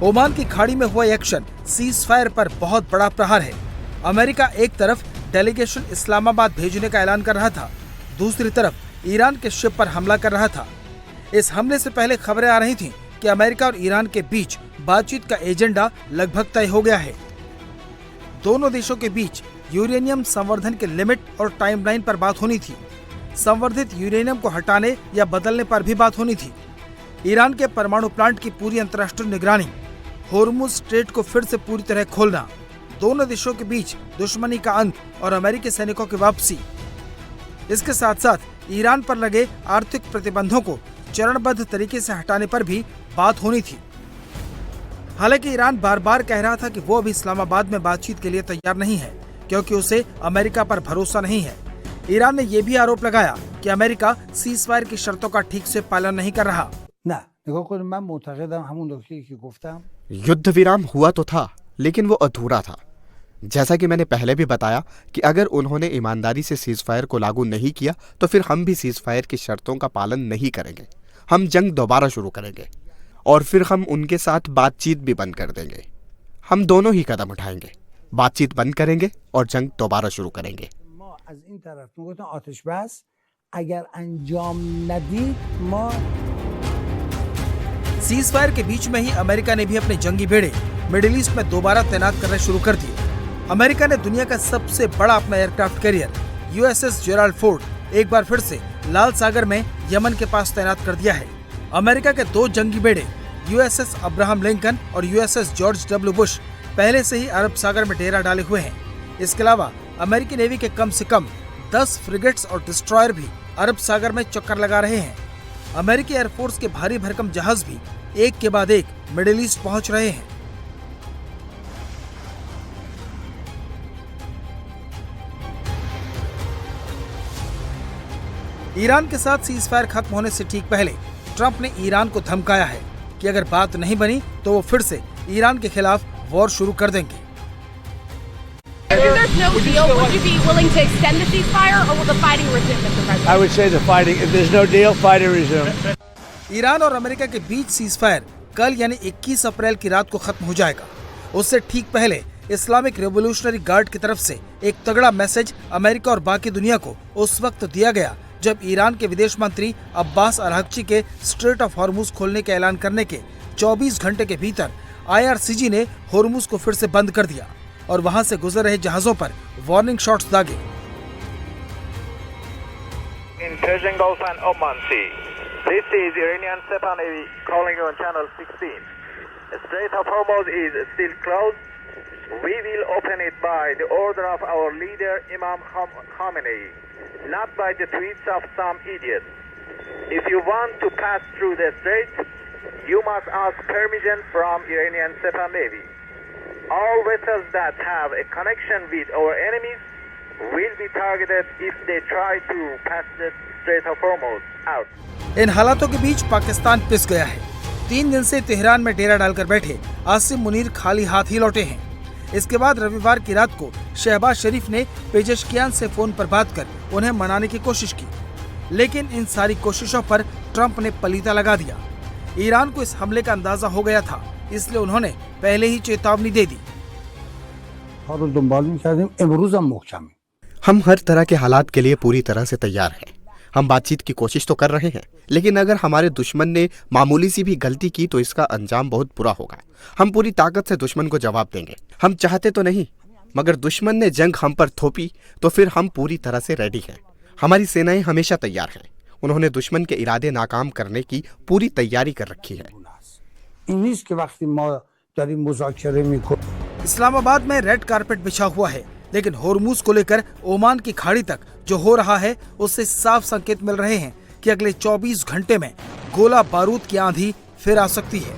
Oman की खाड़ी में हुआ एक्शन सीज फायर पर बहुत बड़ा प्रहार है। अमेरिका एक तरफ डेलीगेशन इस्लामाबाद भेजने का ऐलान कर रहा था, दूसरी तरफ ईरान के शिप पर हमला कर रहा था। इस हमले से पहले खबरें आ रही थीं कि अमेरिका और ईरान के बीच बातचीत का एजेंडा लगभग तय हो गया है। दोनों देशों के बीच यूरेनियम संवर्धन के लिमिट और टाइमलाइन पर बात होनी थी। संवर्धित यूरेनियम को हटाने या बदलने पर भी बात होनी थी। ईरान के परमाणु प्लांट की पूरी अंतर्राष्ट्रीय निगरानी, होर्मुज स्ट्रेट को फिर से पूरी तरह खोलना, दोनों देशों के बीच दुश्मनी का अंत और अमेरिकी सैनिकों की वापसी। इसके साथ साथ ईरान पर लगे आर्थिक प्रतिबंधों को चरणबद्ध तरीके से हटाने पर भी बात होनी थी। हालांकि ईरान बार बार कह रहा था कि वो अभी इस्लामाबाद में बातचीत के लिए तैयार नहीं है, क्योंकि उसे अमेरिका पर भरोसा नहीं है। ईरान ने यह भी आरोप लगाया कि अमेरिका सीज फायर की शर्तों का ठीक से पालन नहीं कर रहा। युद्ध विराम हुआ तो था, लेकिन वो अधूरा था। जैसा कि मैंने पहले भी बताया कि अगर उन्होंने ईमानदारी से सीज फायर को लागू नहीं किया तो फिर हम भी सीज फायर की शर्तों का पालन नहीं करेंगे। हम जंग दोबारा शुरू करेंगे और फिर हम उनके साथ बातचीत भी बंद कर देंगे। हम दोनों ही कदम उठाएंगे, बातचीत बंद करेंगे और जंग दोबारा शुरू करेंगे। सीज फायर के बीच में ही अमेरिका ने भी अपने जंगी बेड़े मिडिल ईस्ट में दोबारा तैनात करने शुरू कर दिए। अमेरिका ने दुनिया का सबसे बड़ा अपना aircraft carrier USS Gerald Ford एक बार फिर से लाल सागर में यमन के पास तैनात कर दिया है। अमेरिका के 2 जंगी बेड़े USS अब्राहम लिंकन और USS जॉर्ज W बुश पहले से ही अरब सागर में डेरा डाले हुए हैं। इसके अलावा अमेरिकी नेवी के कम से कम 10 फ्रिगेट्स और डिस्ट्रॉयर भी अरब सागर में चक्कर लगा रहे हैं। अमेरिकी एयरफोर्स के भारी भरकम जहाज भी एक के बाद एक मिडिल ईस्ट पहुंच रहे हैं। ईरान के साथ सीज फायर खत्म होने से ठीक पहले ट्रंप ने ईरान को धमकाया है कि अगर बात नहीं बनी तो वो फिर से ईरान के खिलाफ वॉर शुरू कर देंगे। ईरान और अमेरिका के बीच सीज फायर कल यानी 21 अप्रैल की रात को खत्म हो जाएगा। उससे ठीक पहले इस्लामिक रेवोल्यूशनरी गार्ड की तरफ से एक तगड़ा मैसेज अमेरिका और बाकी दुनिया को उस वक्त दिया गया जब ईरान के विदेश मंत्री अब्बास अरागची के स्ट्रेट ऑफ हॉर्मुज खोलने के ऐलान करने के 24 घंटे के भीतर IRCG ने हॉर्मुज को फिर से बंद कर दिया और वहां से गुजर रहे जहाजों पर वार्निंग शॉट्स दागे। This is Iranian Sepa Navy calling you on channel 16. Strait of Hormuz is still closed. We will open it by the order of our leader Imam Khamenei, not by the tweets of some idiots. If you want to pass through the strait, you must ask permission from Iranian Sepa Navy. All vessels that have a connection with our enemies will be targeted if they try to pass the Strait of Hormuz out. इन हालातों के बीच पाकिस्तान पिस गया है। 3 दिन से Tehran में डेरा डालकर बैठे आसिम मुनीर खाली हाथ ही लौटे हैं। इसके बाद रविवार की रात को शहबाज शरीफ ने पेजेशकियान से फोन पर बात कर उन्हें मनाने की कोशिश की, लेकिन इन सारी कोशिशों पर ट्रंप ने पलीता लगा दिया। ईरान को इस हमले का अंदाजा हो गया था, इसलिए उन्होंने पहले ही चेतावनी दे दी। हम हर तरह के हालात के लिए पूरी तरह से तैयार हैं। हम बातचीत की कोशिश तो कर रहे हैं, लेकिन अगर हमारे दुश्मन ने मामूली सी भी गलती की तो इसका अंजाम बहुत बुरा होगा। हम पूरी ताकत से दुश्मन को जवाब देंगे। हम चाहते तो नहीं, मगर दुश्मन ने जंग हम पर थोपी तो फिर हम पूरी तरह से रेडी हैं। हमारी सेनाएं हमेशा तैयार हैं। उन्होंने दुश्मन के इरादे नाकाम करने की पूरी तैयारी कर रखी है। इस्लामाबाद में रेड कारपेट बिछा हुआ है, लेकिन हॉर्मुज को लेकर ओमान की खाड़ी तक जो हो रहा है उससे साफ संकेत मिल रहे हैं कि अगले 24 घंटे में गोला बारूद की आंधी फिर आ सकती है।